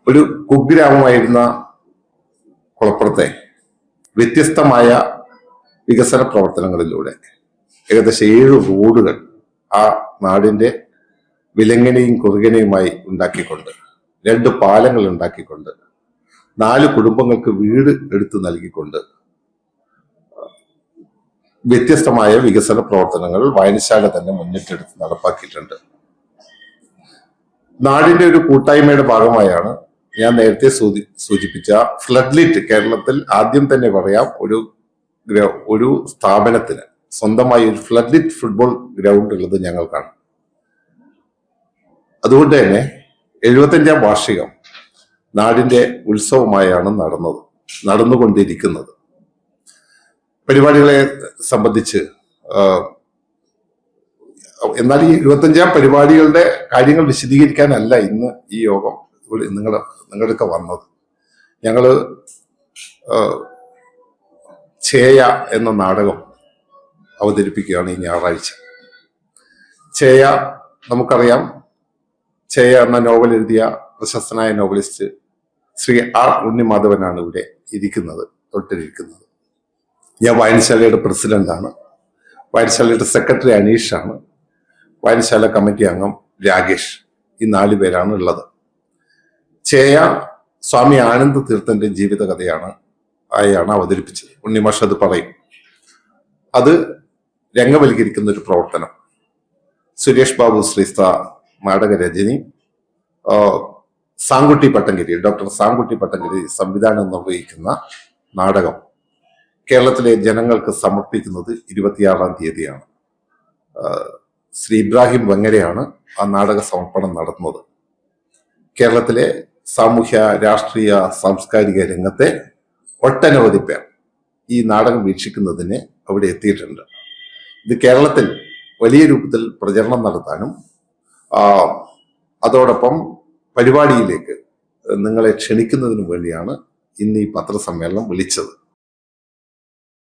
ഒരു കുഗ്രാമമായിരുന്ന കുളപ്പുറത്തെ വ്യത്യസ്തമായ വികസന പ്രവർത്തനങ്ങളിലൂടെ ഏകദേശം 7 റോഡുകൾ ആ നാടിന്റെ വിലങ്ങനെയും കുറുകനെയുമായി ഉണ്ടാക്കിക്കൊണ്ട്, 2 പാലങ്ങൾ ഉണ്ടാക്കിക്കൊണ്ട്, 4 കുടുംബങ്ങൾക്ക് വീട് എടുത്തു നൽകിക്കൊണ്ട് വ്യത്യസ്തമായ വികസന പ്രവർത്തനങ്ങൾ വായനശാല തന്നെ മുന്നിട്ടെടുത്ത് നടപ്പാക്കിയിട്ടുണ്ട്. നാടിന്റെ ഒരു കൂട്ടായ്മയുടെ ഭാഗമായാണ് ഞാൻ നേരത്തെ സൂചിപ്പിച്ച ഫ്ലഡ് ലിറ്റ്. കേരളത്തിൽ ആദ്യം തന്നെ പറയാം, ഒരു സ്ഥാപനത്തിന് സ്വന്തമായി ഒരു ഫ്ലഡ് ലിറ്റ് ഫുട്ബോൾ ഗ്രൗണ്ട് ഉള്ളത് ഞങ്ങൾക്കാണ്. അതുകൊണ്ട് തന്നെ 75ാം വാർഷികം നാടിന്റെ ഉത്സവമായാണ് നടന്നുകൊണ്ടിരിക്കുന്നത്. പരിപാടികളെ സംബന്ധിച്ച് എന്നാൽ ഈ 75ാം പരിപാടികളുടെ കാര്യങ്ങൾ വിശദീകരിക്കാനല്ല ഇന്ന് ഈ യോഗം നിങ്ങളൊക്കെ വന്നത്. ഞങ്ങള് ചേയ എന്ന നാടകം അവതരിപ്പിക്കുകയാണ് ഈ ഞായറാഴ്ച. ചേയ നമുക്കറിയാം, ചേയ എന്ന നോവൽ എഴുതിയ പ്രശസ്തനായ നോവലിസ്റ്റ് ശ്രീ ആർ ഉണ്ണിമാധവനാണ് ഇവിടെ തൊട്ടിരിക്കുന്നത്. ഞാൻ വായനശാലയുടെ പ്രസിഡന്റാണ്. വായനശാലയുടെ സെക്രട്ടറി അനീഷാണ്. വായനശാല കമ്മിറ്റി അംഗം രാകേഷ്. ഈ 4 പേരാണ് ഉള്ളത്. ചേയ സ്വാമി ആനന്ദ തീർത്ഥന്റെ ജീവിതകഥയാണ് അവതരിപ്പിച്ചത്. ഉണ്ണിമാഷ് അത് പറയും. അത് രംഗവൽക്കരിക്കുന്ന ഒരു പ്രവർത്തനം. സുരേഷ് ബാബു ശ്രീസ്ത നാടകരചനി, സാങ്കുട്ടി പട്ടംകിരി, ഡോക്ടർ സാങ്കുട്ടി പട്ടംകിരി സംവിധാനം നിർവഹിക്കുന്ന നാടകം കേരളത്തിലെ ജനങ്ങൾക്ക് സമർപ്പിക്കുന്നത് 26ാം തീയതിയാണ്. ശ്രീ ഇബ്രാഹിം വെങ്ങരയാണ് ആ നാടക സമർപ്പണം നടത്തുന്നത്. കേരളത്തിലെ സാമൂഹ്യ, രാഷ്ട്രീയ, സാംസ്കാരിക രംഗത്തെ ഒട്ടനവധി പേർ ഈ നാടകം വീക്ഷിക്കുന്നതിന് അവിടെ എത്തിയിട്ടുണ്ട്. ഇത് കേരളത്തിൽ വലിയ രൂപത്തിൽ പ്രചരണം നടത്താനും അതോടൊപ്പം പരിപാടിയിലേക്ക് നിങ്ങളെ ക്ഷണിക്കുന്നതിനു വേണ്ടിയാണ് ഇന്ന് ഈ പത്രസമ്മേളനം വിളിച്ചത്.